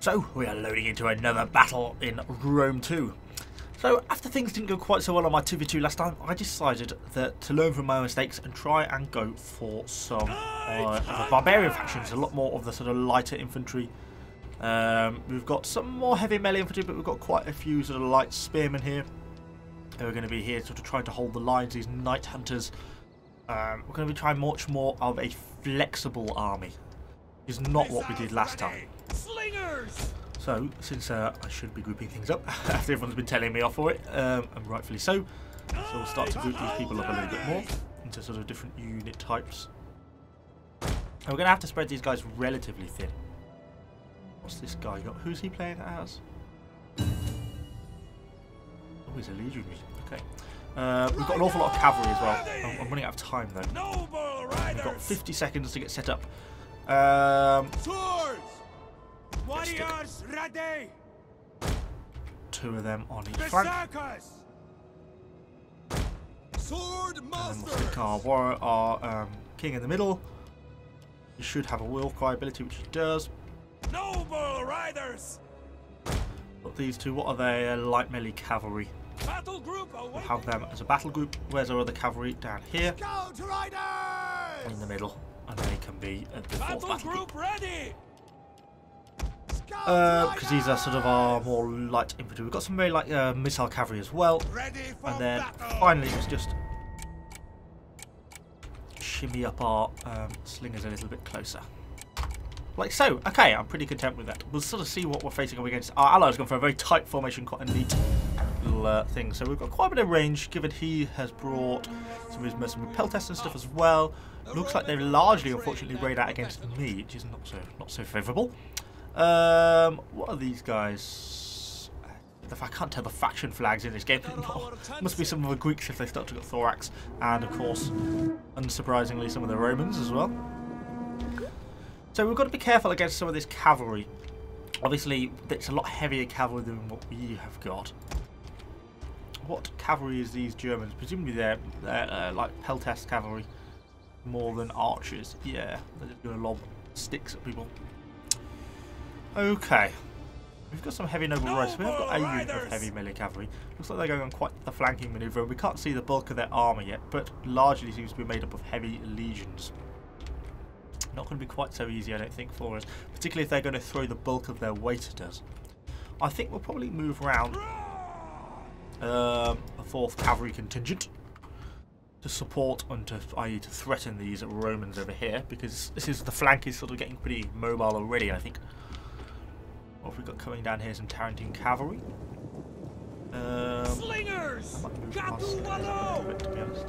So, we are loading into another battle in Rome 2. So, after things didn't go quite so well on my 2v2 last time, I decided that to learn from my mistakes and try and go for some of the barbarian factions, a lot more of the sort of lighter infantry. We've got some more heavy melee infantry, but we've got quite a few sort of light spearmen here. Who are going to be here sort of trying to hold the lines, these night hunters. We're going to be trying much more of a flexible army. Is not what we did last time. Slingers! So, since I should be grouping things up, after everyone's been telling me off for it, and rightfully so, we'll start to group these people up a little bit more into sort of different unit types. And we're going to have to spread these guys relatively thin. What's this guy got? Who's he playing as? Oh, he's a legionary. Okay. We've got an awful lot of cavalry as well. I'm running out of time though. We've got 50 seconds to get set up. Swords! Warriors ready! 2 of them on each flank. Sword And then we'll stick our warrior, our king in the middle. He should have a will cry ability, which he does. Noble riders! But these 2, what are they? Light melee cavalry. Battle group We'll have them as a battle group. Where's our other cavalry? Down here. Scout riders! In the middle. And they can be at the 4th battle group. Ready! Because these are sort of our more light infantry. We've got some very light missile cavalry as well. And then finally let's just shimmy up our slingers a little bit closer. Like so. Okay, I'm pretty content with that. We'll sort of see what we're facing up against. Our ally's gone for a very tight formation, quite a neat little thing. So we've got quite a bit of range, given he has brought some of his mercenary peltest and stuff as well. Looks like they've largely, unfortunately, raided out against me, which is not so favourable. What are these guys? I can't tell the faction flags in this game anymore. Must be some of the Greeks if they start to get thorax, and of course, unsurprisingly, some of the Romans as well. So we've got to be careful against some of this cavalry. Obviously, it's a lot heavier cavalry than what we have got. What cavalry is these Germans? Presumably they're like peltest cavalry more than archers. Yeah, they're just going to lob sticks at people. Okay, we've got some heavy noble riders. We have got a unit of heavy melee cavalry. Looks like they're going on quite the flanking manoeuvre. We can't see the bulk of their armour yet, but largely seems to be made up of heavy legions. Not going to be quite so easy, I don't think, for us, particularly if they're going to throw the bulk of their weight at us. I think we'll probably move around a 4th cavalry contingent to support and to, i.e. to threaten these Romans over here, because the flank is sort of getting pretty mobile already, I think. What have we got coming down here? Some Tarentine cavalry. Slingers! I might move past there a bit, to be honest.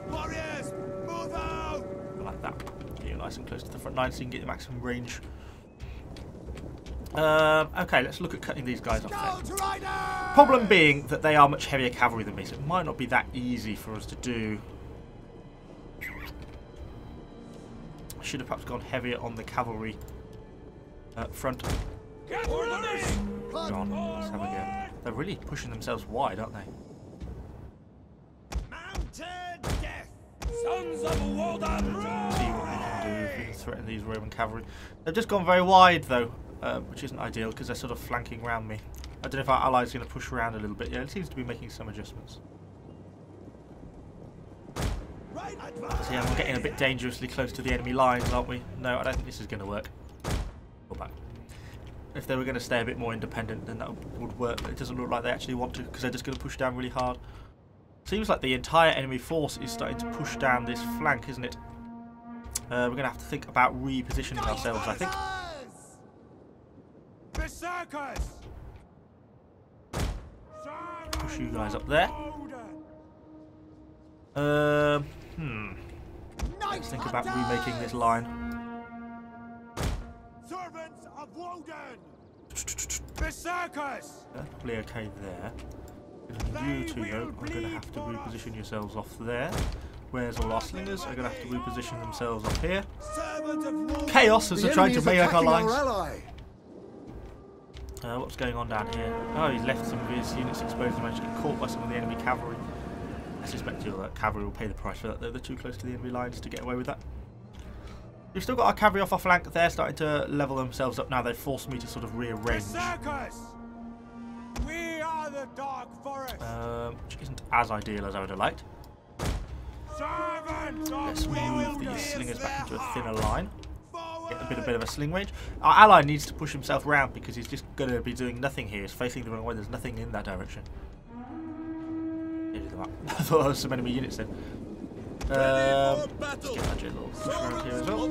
Warriors, move out! Like that. Get nice and close to the front line so you can get the maximum range. Okay, let's look at cutting these guys off then. Problem being that they are much heavier cavalry than me, so it might not be that easy for us to do. I should have perhaps gone heavier on the cavalry front. Gone. Let's have a go. They're really pushing themselves wide, aren't they? Mounted death! Sons of Wodan! See what we can do if we can threaten these Roman cavalry. They've just gone very wide though, which isn't ideal because they're sort of flanking around me. I don't know if our allies are going to push around a little bit. Yeah, it seems to be making some adjustments. See, I'm getting a bit dangerously close to the enemy lines, aren't we? No, I don't think this is going to work. Go back. If they were going to stay a bit more independent, then that would work, but it doesn't look like they actually want to, because they're just going to push down really hard. Seems like the entire enemy force is starting to push down this flank, isn't it? We're going to have to think about repositioning ourselves, I think. Push you guys up there. Let's think about remaking this line. Servants of Woden! Berserkers! Probably okay there. You two though, I'm going to have to reposition yourselves off there. Where's all our slingers? Are going to have to reposition themselves up here. Chaos as they're trying to make our lines. What's going on down here? Oh, he's left some of his units exposed and managed to get caught by some of the enemy cavalry. I suspect your cavalry will pay the price for that though. They're too close to the enemy lines to get away with that. We've still got our cavalry off our flank. They're starting to level themselves up now. They've forced me to sort of rearrange. We are the dark forest. Which isn't as ideal as I would have liked. Let's move these slingers back into a thinner line. Get a bit of a sling range. Our ally needs to push himself round because he's just going to be doing nothing here. He's facing the wrong way. There's nothing in that direction. I thought there was some enemy units then. Let's get that little push around here as well.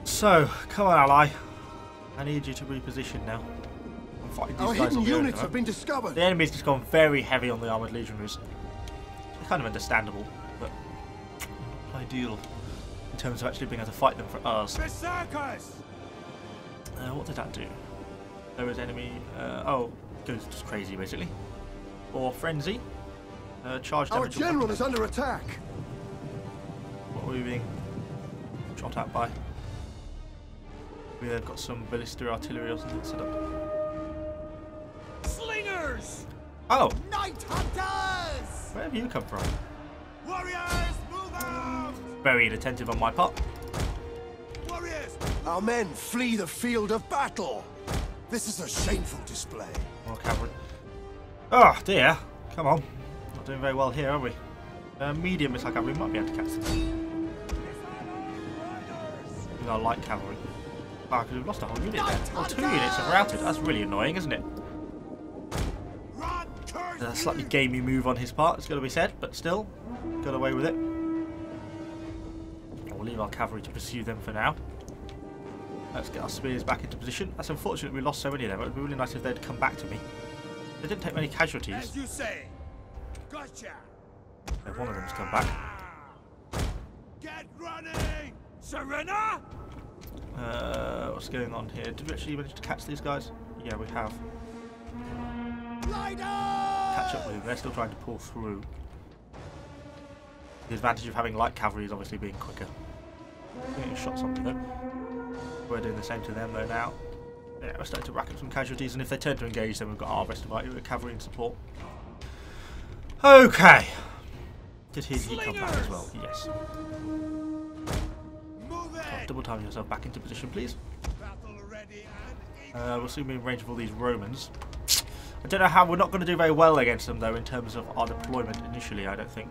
So, come on, ally. I need you to reposition now. I'm fighting these Our guys hidden on the units own, have been discovered. The enemy's just gone very heavy on the armoured legionaries. It's kind of understandable, but not ideal in terms of actually being able to fight them for us. What did that do? There is enemy. Oh, goes just crazy basically. Or frenzy. Charge damage. Our general is under attack. What are we being shot at by? We have got some ballista artillery or something set up. Slingers! Oh! Night hunters! Where have you come from? Warriors, move out! Very inattentive on my part. Warriors! Our men flee the field of battle. This is a shameful display. More cavalry. Oh dear! Come on. Not doing very well here, are we? Medium missile cavalry might be able to catch them. With our light cavalry. Ah, because we've lost a whole unit there. Well, 2 units have routed. That's really annoying, isn't it? A slightly gamey move on his part, it's got to be said, but still, got away with it. We'll leave our cavalry to pursue them for now. Let's get our spears back into position. That's unfortunate we lost so many of them. It would be really nice if they'd come back to me. They didn't take many casualties. As you say. Gotcha. Yeah, one of them's come back. Get running! Serena! What's going on here? Did we actually manage to catch these guys? Yeah, we have. Catch up with them. They're still trying to pull through. The advantage of having light cavalry is obviously being quicker. Getting shots on them though. We're doing the same to them though now. Yeah, we're starting to rack up some casualties, and if they turn to engage, then we've got our rest of our cavalry in support. Okay. Did he come back as well? Yes. Double time yourself back into position, please. We'll soon be in range of all these Romans. I don't know how. We're not going to do very well against them, though, in terms of our deployment initially, I don't think.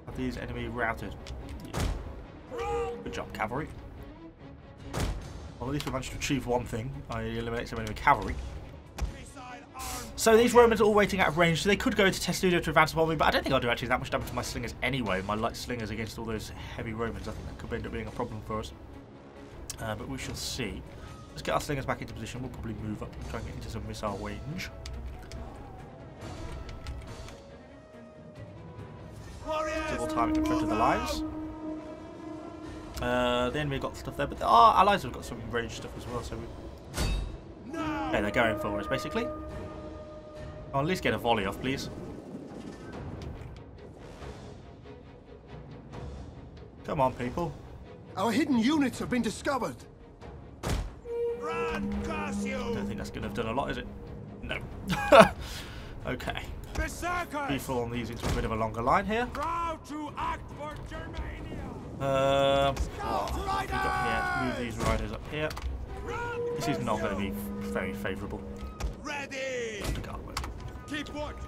Are these enemy routed? Yeah. Good job, cavalry. Well, at least we managed to achieve one thing. I eliminate some enemy cavalry. So these Romans are all waiting out of range, so they could go into Testudo to advance upon me, but I don't think I'll do actually that much damage to my slingers anyway. My light slingers against all those heavy Romans, I think that could end up being a problem for us. But we shall see. Let's get our slingers back into position. We'll probably move up and try and get into some missile range. Double time in front of the lines. The enemy got stuff there, but our allies have got some range stuff as well, so we... Okay, they're going for us, basically. I'll at least get a volley off, please. Come on, people. Our hidden units have been discovered. Run, curse you! I don't think that's going to have done a lot, is it? No. Okay. Be full on these into a bit of a longer line here. Proud to act for Germania. What have we got here? Move these riders up here. This is not going to be very favourable. Ready. Keep watch.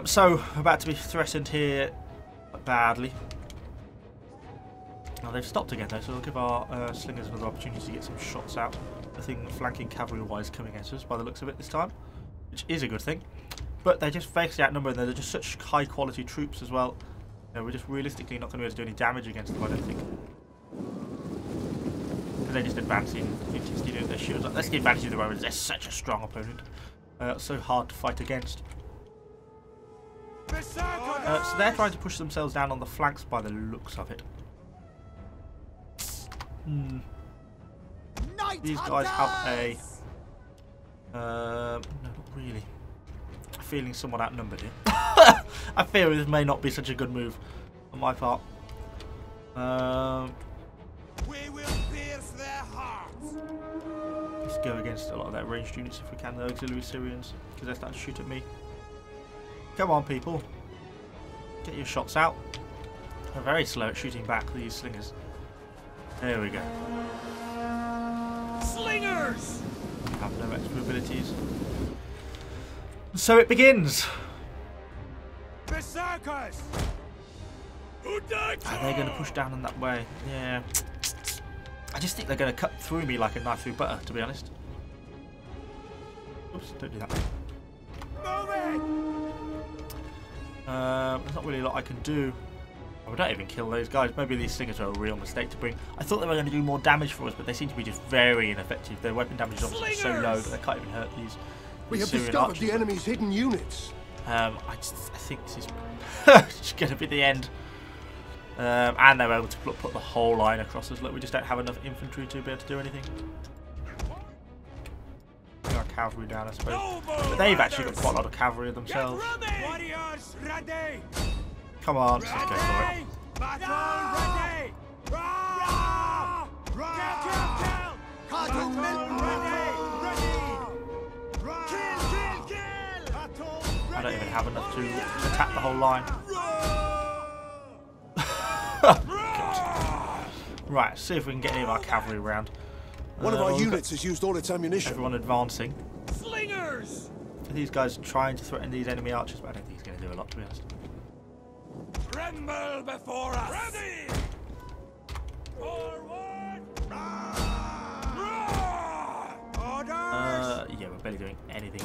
So about to be threatened here badly. Now they've stopped again though, so we'll give our slingers another opportunity to get some shots out. Nothing flanking cavalry-wise coming at us by the looks of it this time, which is a good thing. But they're just vastly outnumbered. They're just such high-quality troops as well. You know, we're just realistically not going to be able to do any damage against them, I don't think. Because they're just advancing. Their shields up. That's the advantage of the Romans. They're such a strong opponent. So hard to fight against. So they're trying to push themselves down on the flanks by the looks of it. These guys have a... no, not really. I'm feeling somewhat outnumbered here. I fear this may not be such a good move on my part. We will pierce their hearts. Let's go against a lot of their ranged units if we can, the auxiliary Syrians, because they're starting to shoot at me. Come on, people. Get your shots out. They're very slow at shooting back, these slingers. There we go. Slingers! Have no extra abilities. So it begins. Berserkers! Who died? Are they going to push down in that way? Yeah. I just think they're going to cut through me like a knife through butter, to be honest. Oops, don't do that. Move There's not really a lot I can do. Oh, we don't even kill those guys. Maybe these slingers are a real mistake to bring. I thought they were going to do more damage for us, but they seem to be just very ineffective. Their weapon damage is obviously so low that they can't even hurt these. We have Syrian discovered archers. the enemy's hidden units. I think this is just going to be the end. And they're able to put the whole line across us. Look, we just don't have enough infantry to be able to do anything. Our cavalry down, I suppose. But they've actually got quite a lot of cavalry themselves. Warriors ready! Come on, let's just go for it. Battle ready! Rah! Rah! Kill! Battle I don't even have enough to attack the whole line. God. Right, see if we can get any of our cavalry around. One of our we've got units has used all its ammunition. everyone advancing. Slingers! These guys are trying to threaten these enemy archers, but I don't think he's going to do a lot, to be honest. Tremble before us! Ready! Forward! Orders! Yeah, we're barely doing anything.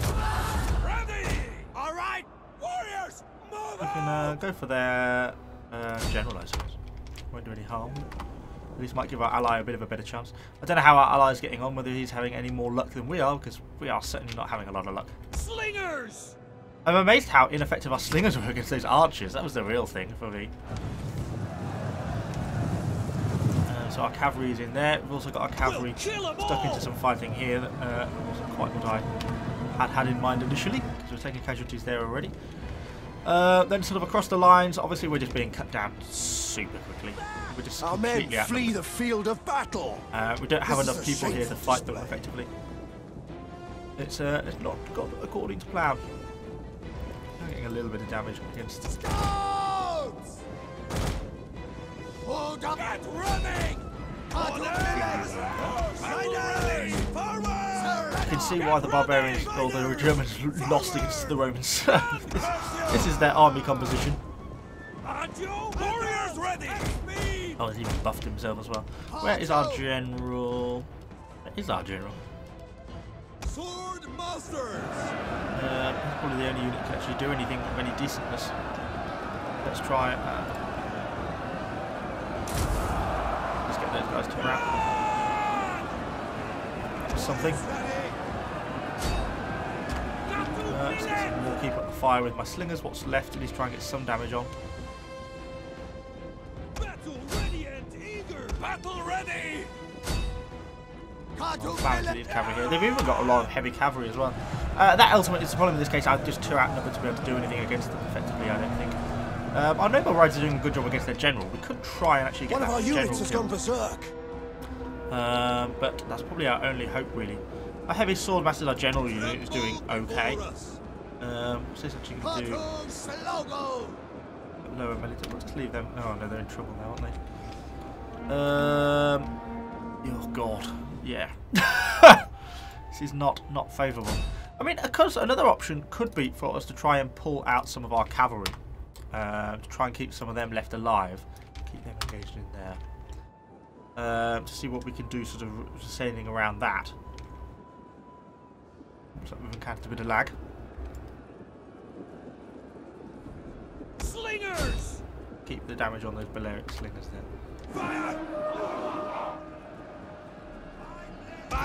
Ready! All right, warriors, move We can go for their general, I suppose. Won't do any harm. At least might give our ally a bit of a better chance. I don't know how our ally's getting on, whether he's having any more luck than we are, because we are certainly not having a lot of luck. Slingers! I'm amazed how ineffective our slingers were against those archers. That was the real thing for me. So our cavalry is in there. We've also got our cavalry stuck into some fighting here that wasn't quite what I had in mind initially, because we're taking casualties there already. Then sort of across the lines, obviously we're just being cut down super quickly. We're just Our men completely outnumbered. flee the field of battle. We don't have This is enough a people here to shameful fight them display. effectively. It's not gone according to plan. I'm getting a little bit of damage against. Scouts! Hold up! Get running! Ready! Forward! You can see why the barbarians or the Germans lost against the Romans. This is their army composition. And you warriors ready! Oh, he's even buffed himself as well. Where is our general? Where is our general? Sword masters! He's probably the only unit that can actually do anything of any decentness. Let's try. Let's get those guys to wrap. Something. We'll keep up the fire with my slingers. What's left? At least try and get some damage on. Battle ready and eager! Battle ready! I'll balance these cavalry here. They've even got a lot of heavy cavalry as well. That ultimately is the problem in this case. I'm just too outnumbered to be able to do anything against them effectively, I don't think. Our noble riders are doing a good job against their general. We could try and actually get One of that our general units has killed. gone berserk. But that's probably our only hope, really. Our heavy sword masters, our general unit, is doing okay. So it's actually going to do lower military. Let's leave them. Oh no, they're in trouble now, aren't they? Oh god, yeah. This is not favourable. I mean, of course, another option could be for us to try and pull out some of our cavalry, to try and keep some of them left alive, keep them engaged in there. To see what we can do, sort of sailing around that. Looks like we've encountered a bit of lag. Slingers! Keep the damage on those Balearic slingers there. Fire!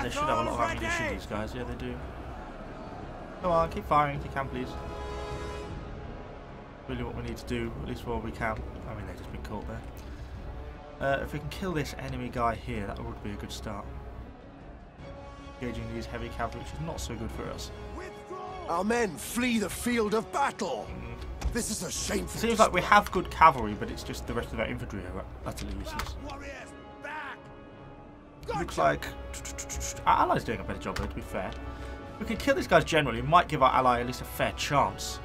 They should have a lot of ammunition, these guys. Yeah, they do. Come on, keep firing if you can, please. Really what we need to do, at least while we can. I mean, they've just been caught there. If we can kill this enemy guy here, that would be a good start. Engaging these heavy cavalry, which is not so good for us. Our men flee the field of battle. This is a shameful. It seems like we have good cavalry, but it's just the rest of our infantry are utterly useless. Warriors, back! Looks like our ally's doing a better job, though, to be fair. We could kill this guy's general. He might give our ally at least a fair chance.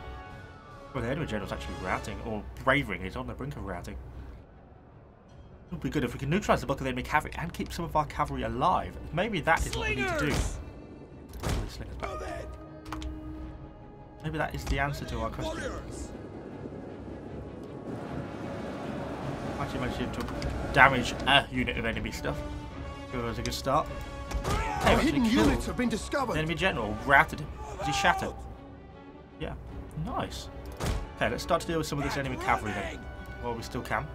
Well, the enemy general's actually routing, or bravering. He's on the brink of routing. It would be good if we can neutralise the bulk of the enemy cavalry and keep some of our cavalry alive. Maybe that is what we need to do. Maybe that is the answer to our question. Actually managed to damage a unit of enemy stuff. That was a good start. Hey, hidden units have been discovered. The enemy general routed him. Was he shattered? Yeah. Nice. Okay, let's start to deal with some of this enemy cavalry then. While we still can.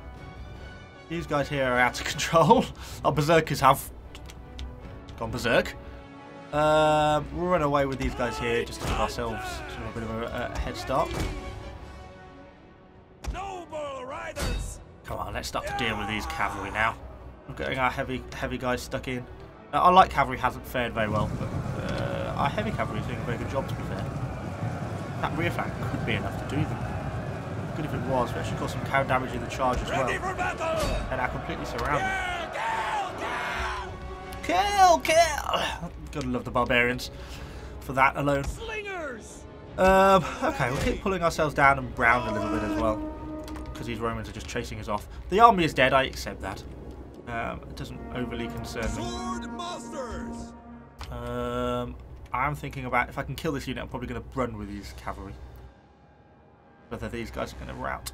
These guys here are out of control. Our berserkers have gone berserk. We'll run away with these guys here just to give ourselves a bit of a head start. Noble riders. Come on, let's start to deal with these cavalry now. We're getting our heavy guys stuck in. Our light cavalry hasn't fared very well, but our heavy cavalry is doing a very good job, to be fair. That rear flank could be enough to do them. Good if it was, but it should cause some counter damage in the charge as well. And are completely surrounded. Kill! Gotta love the barbarians for that alone. Slingers. Okay, we'll keep pulling ourselves down and brown a little bit as well, because these Romans are just chasing us off. The army is dead, I accept that. It doesn't overly concern me. Sword masters. I'm thinking about if I can kill this unit, I'm probably going to run with these cavalry. Whether these guys are going to rout.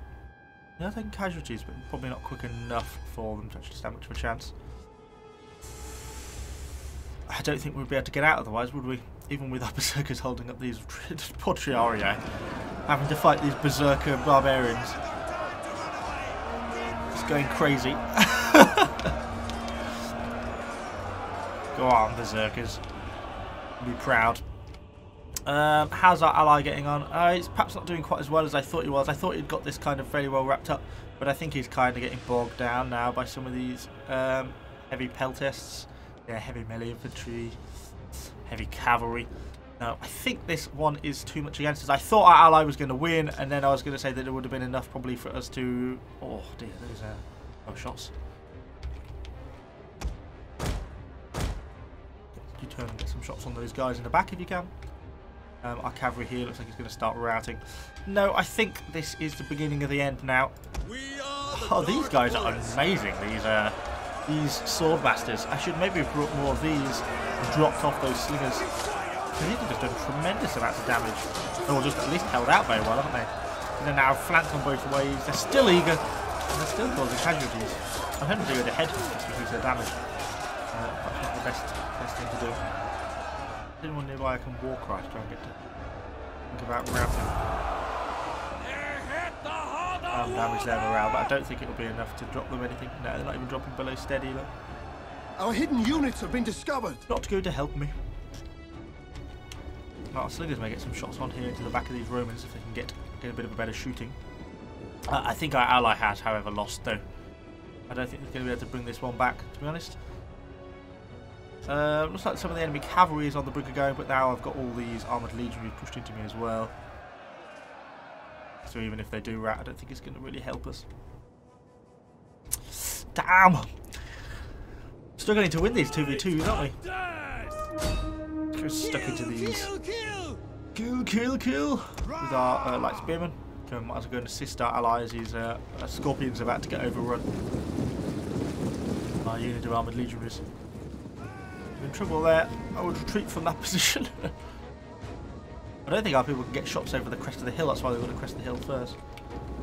They're taking casualties, but probably not quick enough for them to actually stand much of a chance. I don't think we'd be able to get out otherwise, would we? Even with our berserkers holding up these poor Triarii, having to fight these berserker barbarians. It's going crazy. Go on, berserkers. Be proud. How's our ally getting on? He's perhaps not doing quite as well as I thought he was. I thought he'd got this kind of fairly well wrapped up, but I think he's kind of getting bogged down now by some of these heavy peltists. Yeah, heavy melee infantry, heavy cavalry. No, I think this one is too much against us. I thought our ally was going to win, and then I was going to say that it would have been enough probably for us to... Oh dear, there's shots. You turn and get some shots on those guys in the back if you can. Our cavalry here looks like it's going to start routing. No, I think this is the beginning of the end now. Oh, these guys are amazing. These sword masters. I should maybe have brought more of these and dropped off those slingers. These have just done tremendous amounts of damage. Or just at least held out very well, haven't they? And they're now flanked on both ways. They're still eager. And they're still causing casualties. I'm hoping to go ahead just because of their damage. That's not the best thing to do. Anyone nearby I can walk right to try and get to think about routing. Damage their morale, but I don't think it'll be enough to drop them anything. No, they're not even dropping below steady, look. Our hidden units have been discovered. Not going to help me. Our slingers may get some shots on here into the back of these Romans if they can get a bit of a better shooting. I think our ally has, however, lost though. I don't think they're going to be able to bring this one back, to be honest. Looks like some of the enemy cavalry is on the brink of going, but now I've got all these armoured legionaries pushed into me as well. So even if they do rat, I don't think it's going to really help us. Damn! Struggling to win these 2v2s, aren't we? We're stuck into these. Kill! With our light spearmen. Okay, we might as well go and assist our allies. These scorpions are about to get overrun. Our unit of armoured legionaries. We're in trouble there. I would retreat from that position. I don't think our people can get shots over the crest of the hill. That's why they've got to crest the hill first.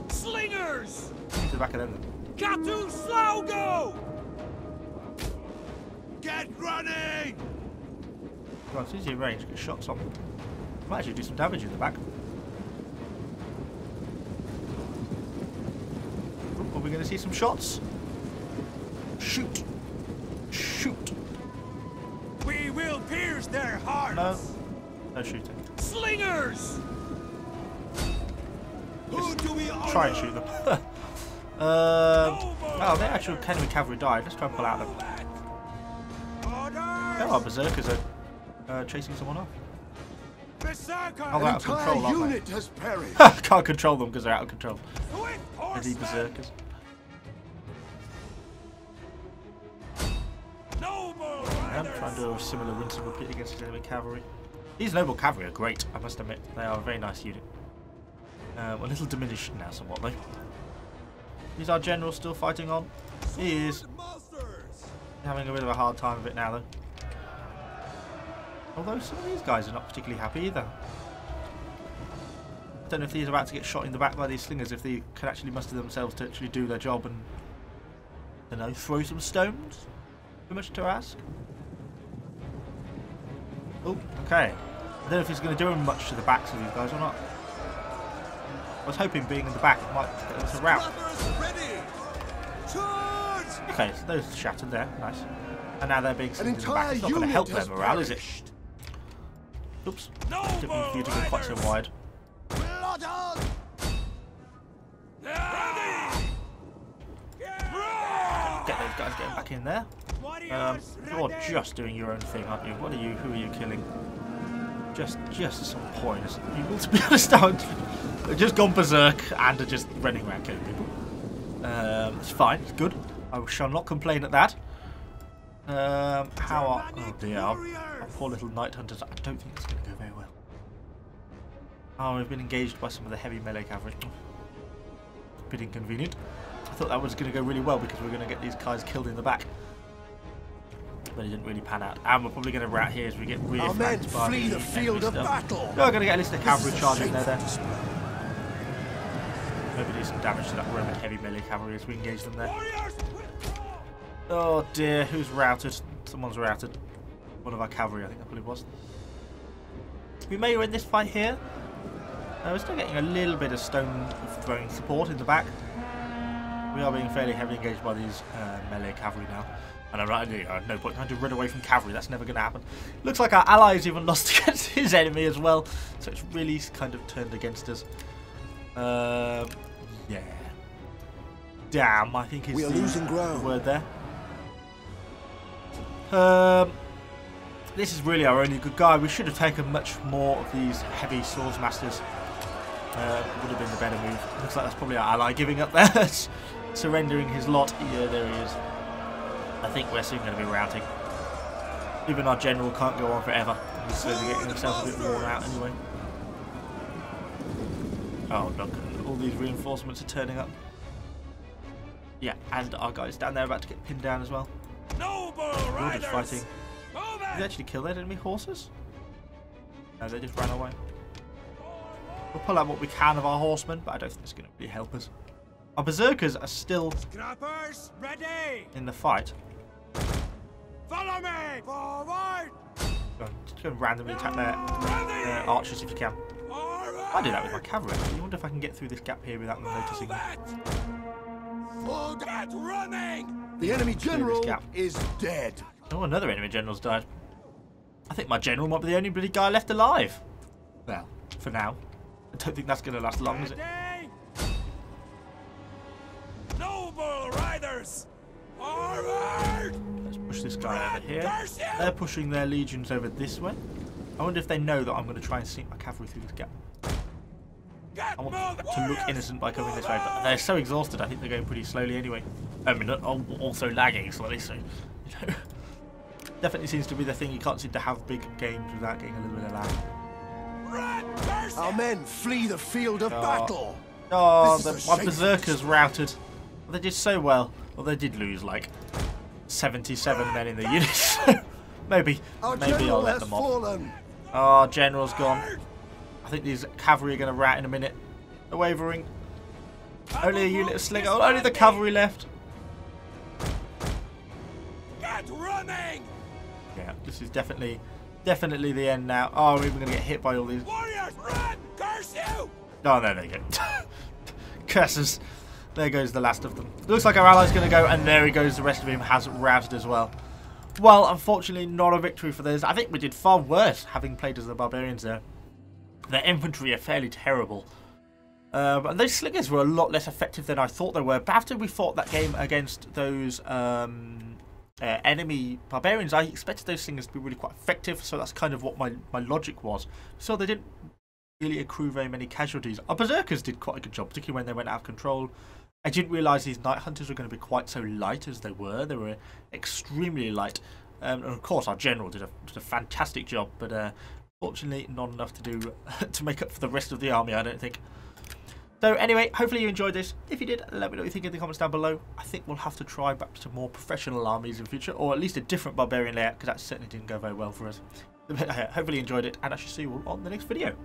Slingers! To the back of them. Katu Slaugo! Get running! Right, as soon as you're in range, get shots on. Might actually do some damage in the back. Ooh, are we going to see some shots? Shoot! Shoot! We will pierce their hearts! No. No shooting. Slingers! Who do we Try and shoot them. Oh, the actual enemy cavalry died. Let's try and pull out them. Oh, our berserkers are chasing someone off. Berserker! Oh, they're out of control, aren't unit has perished. they? Can't control them because they're out of control. These berserkers. I'm trying to do a similar rinse and repeat against his enemy cavalry. These noble cavalry are great, I must admit. They are a very nice unit. A little diminished now somewhat though. Is our general still fighting on? He is. Having a bit of a hard time of it now though. Although some of these guys are not particularly happy either. I don't know if these are about to get shot in the back by these slingers, if they can actually muster themselves to actually do their job and, I don't know, throw some stones? Too much to ask? Oh, okay. I don't know if he's going to do much to the backs of these guys or not. I was hoping being in the back might get us a rout. Okay, so those shattered there, nice. And now they're being sent in the back. It's not going to help their morale, is it? Oops. Didn't mean for you to go quite so wide. Get those guys getting back in there. You're just doing your own thing, aren't you? What are you? Who are you killing? Just some pointless people, to be honest. They've just gone berserk and are just running around killing people. It's fine. It's good. I shall not complain at that. How are... Oh dear, our poor little Night Hunters. I don't think it's going to go very well. Oh, we've been engaged by some of the heavy melee cavalry. A bit inconvenient. I thought that was going to go really well because we were going to get these guys killed in the back. But it didn't really pan out. And we're probably going to rout here as we get re-flanked by flee the field of battle. We're going to get at least a cavalry charge in there then. Maybe do some damage to that Roman heavy melee cavalry as we engage them there. Oh dear, who's routed? Someone's routed. One of our cavalry, I think that probably was. We may win this fight here. We're still getting a little bit of stone throwing support in the back. We are being fairly heavily engaged by these melee cavalry now. And I'm no point trying to run away from cavalry, that's never going to happen. Looks like our allies even lost against his enemy as well. So it's really kind of turned against us. Yeah. Damn, I think is the word there. This is really our only good guy. We should have taken much more of these heavy swordsmasters. Would have been the better move. Looks like that's probably our ally giving up there. Surrendering his lot. Yeah, there he is. I think we're soon going to be routing. Even our general can't go on forever. He's slowly getting himself a bit worn out anyway. Oh look, all these reinforcements are turning up. Yeah, and our guys down there about to get pinned down as well. We're just fighting. Did they actually kill their enemy horses? No, they just ran away. We'll pull out what we can of our horsemen, but I don't think it's going to really help us. Our berserkers are still in the fight. Follow me! Forward! Just go and randomly attack their archers if you can. I do that with my cavalry. I wonder if I can get through this gap here without them noticing. Get running! The enemy general is dead. Oh, another enemy general's died. I think my general might be the only bloody guy left alive. Well, for now. I don't think that's going to last long, is it? Noble riders! Forward! Let's push this guy over here. They're pushing their legions over this way. I wonder if they know that I'm going to try and sneak my cavalry through this gap. I want to look innocent by coming this way, but they're so exhausted. I think they're going pretty slowly anyway. I mean, also lagging slightly, so you know. Definitely seems to be the thing. You can't seem to have big games without getting a little bit of lag. Our men flee the field of battle. Oh, my berserkers routed. Well, they did so well. Well, they did lose like 77 men in the unit. maybe I'll let them off. Oh, general's gone. I think these cavalry are going to rout in a minute. They're wavering. Only a unit of slinger. Oh, only the cavalry left. Get running! Yeah, this is definitely the end now. Oh, we're even going to get hit by all these. Warriors, run! Curse you! Oh, there they go. Curses. There goes the last of them. Looks like our ally's going to go, and there he goes. The rest of him has routed as well. Well, unfortunately, not a victory for those. I think we did far worse having played as the barbarians there. Their infantry are fairly terrible. And those slingers were a lot less effective than I thought they were. But after we fought that game against those enemy barbarians, I expected those slingers to be really quite effective. So that's kind of what my logic was. So they didn't really accrue very many casualties. Our berserkers did quite a good job, particularly when they went out of control. I didn't realise these night hunters were going to be quite so light as they were. They were extremely light. And of course, our general did a fantastic job. But fortunately, not enough to do to make up for the rest of the army, I don't think. So anyway, hopefully you enjoyed this. If you did, let me know what you think in the comments down below. I think we'll have to try back to more professional armies in future, or at least a different barbarian layout, because that certainly didn't go very well for us. Hopefully you enjoyed it, and I shall see you all on the next video.